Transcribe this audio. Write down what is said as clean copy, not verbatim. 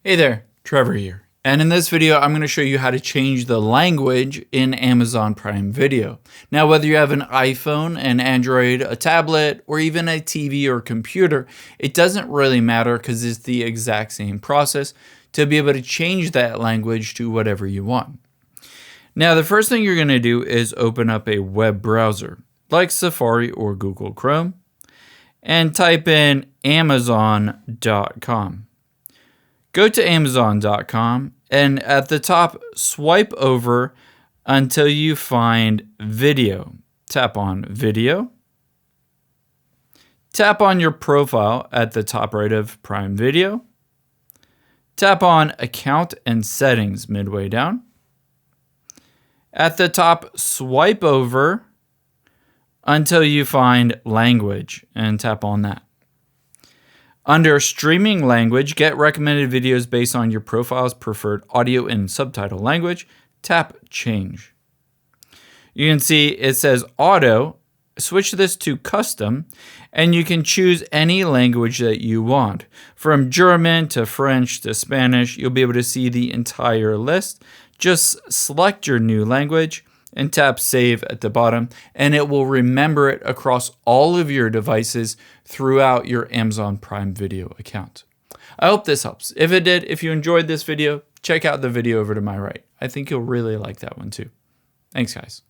Hey there, Trevor here. And in this video, I'm going to show you how to change the language in Amazon Prime Video. Now, whether you have an iPhone, an Android, a tablet, or even a TV or computer, it doesn't really matter because it's the exact same process to be able to change that language to whatever you want. Now, the first thing you're going to do is open up a web browser like Safari or Google Chrome and type in Amazon.com. Go to Amazon.com and at the top, swipe over until you find video. Tap on video. Tap on your profile at the top right of Prime Video. Tap on account and settings midway down. At the top, swipe over until you find language and tap on that. Under streaming language, get recommended videos based on your profile's preferred audio and subtitle language. Tap change. You can see it says auto. Switch this to custom and you can choose any language that you want. From German to French to Spanish, you'll be able to see the entire list. Just select your new language and tap save at the bottom, and it will remember it across all of your devices throughout your Amazon Prime Video account. I hope this helps. If it did, if you enjoyed this video, check out the video over to my right. I think you'll really like that one too. Thanks, guys.